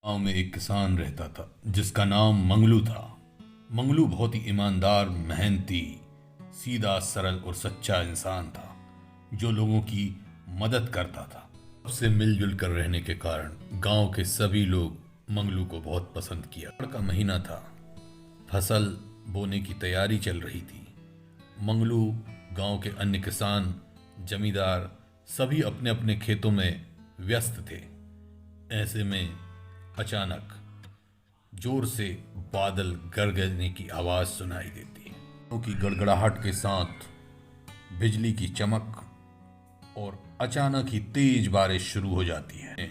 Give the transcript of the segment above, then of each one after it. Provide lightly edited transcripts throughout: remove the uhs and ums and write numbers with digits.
गांव में एक किसान रहता था जिसका नाम मंगलू था। मंगलू बहुत ही ईमानदार, मेहनती, सीधा, सरल और सच्चा इंसान था जो लोगों की मदद करता था। सबसे मिलजुल कर रहने के कारण गांव के सभी लोग मंगलू को बहुत पसंद किया। बाढ़ का महीना था, फसल बोने की तैयारी चल रही थी। मंगलू, गांव के अन्य किसान, जमींदार सभी अपने अपने खेतों में व्यस्त थे। ऐसे में अचानक जोर से बादल गरजने की आवाज सुनाई देती है। की गड़गड़ाहट के साथ बिजली की चमक और अचानक ही तेज बारिश शुरू हो जाती है।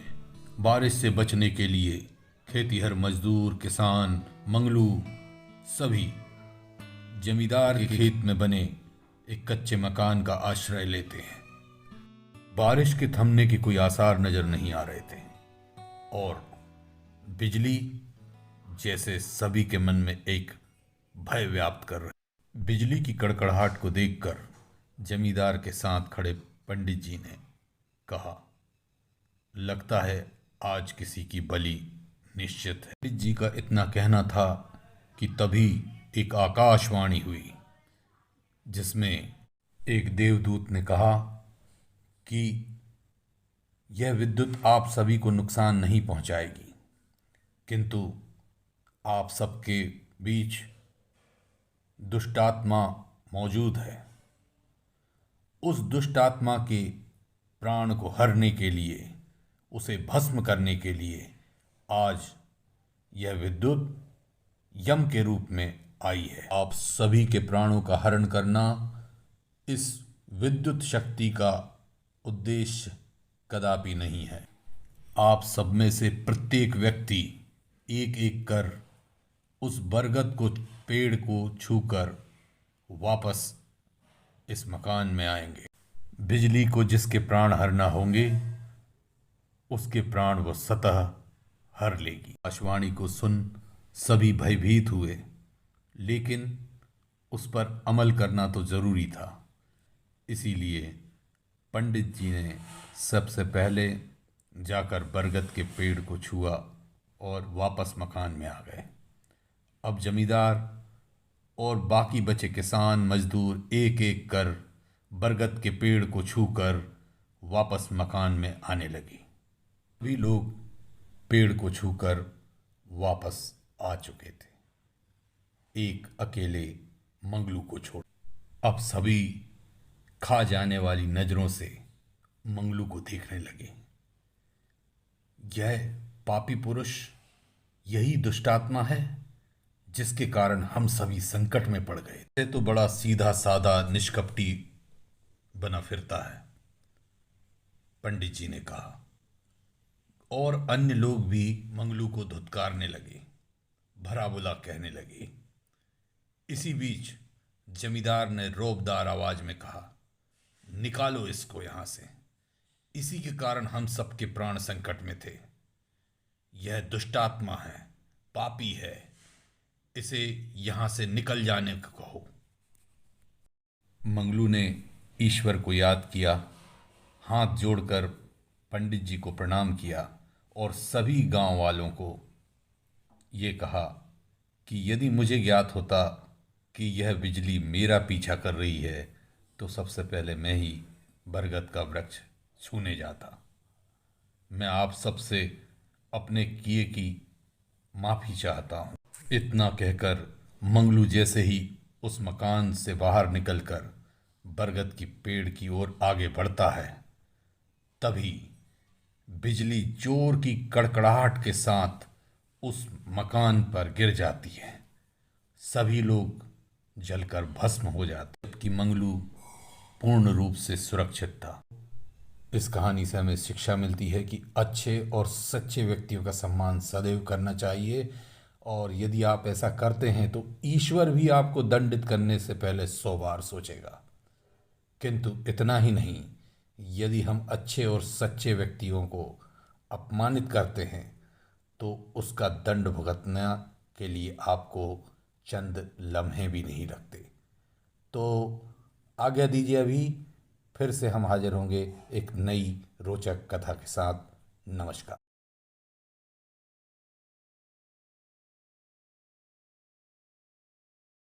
बारिश से बचने के लिए खेतीहर मजदूर, किसान, मंगलू सभी जमींदार के खेत में बने एक कच्चे मकान का आश्रय लेते हैं। बारिश के थमने के कोई आसार नजर नहीं आ रहे थे और बिजली जैसे सभी के मन में एक भय व्याप्त कर रही। बिजली की कड़कड़ाहट को देखकर जमींदार के साथ खड़े पंडित जी ने कहा, लगता है आज किसी की बलि निश्चित है। पंडित जी का इतना कहना था कि तभी एक आकाशवाणी हुई जिसमें एक देवदूत ने कहा कि यह विद्युत आप सभी को नुकसान नहीं पहुंचाएगी, किंतु आप सबके बीच दुष्टात्मा मौजूद है। उस दुष्टात्मा के प्राण को हरने के लिए, उसे भस्म करने के लिए आज यह विद्युत यम के रूप में आई है। आप सभी के प्राणों का हरण करना इस विद्युत शक्ति का उद्देश्य कदापि नहीं है। आप सब में से प्रत्येक व्यक्ति एक एक कर उस बरगद को, पेड़ को छूकर वापस इस मकान में आएंगे। बिजली को जिसके प्राण हरना होंगे उसके प्राण वो स्वतः हर लेगी। आकाशवाणी को सुन सभी भयभीत हुए, लेकिन उस पर अमल करना तो जरूरी था। इसीलिए पंडित जी ने सबसे पहले जाकर बरगद के पेड़ को छुआ और वापस मकान में आ गए। अब जमींदार और बाकी बचे किसान, मजदूर एक एक कर बरगद के पेड़ को छूकर वापस मकान में आने लगे। सभी लोग पेड़ को छूकर वापस आ चुके थे, एक अकेले मंगलू को छोड़। अब सभी खा जाने वाली नजरों से मंगलू को देखने लगे। यह पापी पुरुष, यही दुष्टात्मा है जिसके कारण हम सभी संकट में पड़ गए। ये तो बड़ा सीधा साधा निष्कपटी बना फिरता है, पंडित जी ने कहा। और अन्य लोग भी मंगलू को धुतकारने लगे, भला बुरा कहने लगे। इसी बीच जमींदार ने रौबदार आवाज में कहा, निकालो इसको यहां से, इसी के कारण हम सबके प्राण संकट में थे। यह दुष्टात्मा है, पापी है, इसे यहां से निकल जाने को कहो। मंगलू ने ईश्वर को याद किया, हाथ जोड़कर पंडित जी को प्रणाम किया और सभी गांव वालों को ये कहा कि यदि मुझे ज्ञात होता कि यह बिजली मेरा पीछा कर रही है तो सबसे पहले मैं ही बरगद का वृक्ष छूने जाता। मैं आप सबसे अपने किए की माफी चाहता हूँ। इतना कहकर मंगलू जैसे ही उस मकान से बाहर निकलकर बरगद की पेड़ की ओर आगे बढ़ता है, तभी बिजली जोर की कड़कड़ाहट के साथ उस मकान पर गिर जाती है। सभी लोग जलकर भस्म हो जाते, जबकि मंगलू पूर्ण रूप से सुरक्षित था। इस कहानी से हमें शिक्षा मिलती है कि अच्छे और सच्चे व्यक्तियों का सम्मान सदैव करना चाहिए, और यदि आप ऐसा करते हैं तो ईश्वर भी आपको दंडित करने से पहले 100 बार सोचेगा। किंतु इतना ही नहीं, यदि हम अच्छे और सच्चे व्यक्तियों को अपमानित करते हैं तो उसका दंड भुगतना के लिए आपको चंद लम्हे भी नहीं लगते। तो आज्ञा दीजिए, अभी फिर से हम हाजिर होंगे एक नई रोचक कथा के साथ। नमस्कार।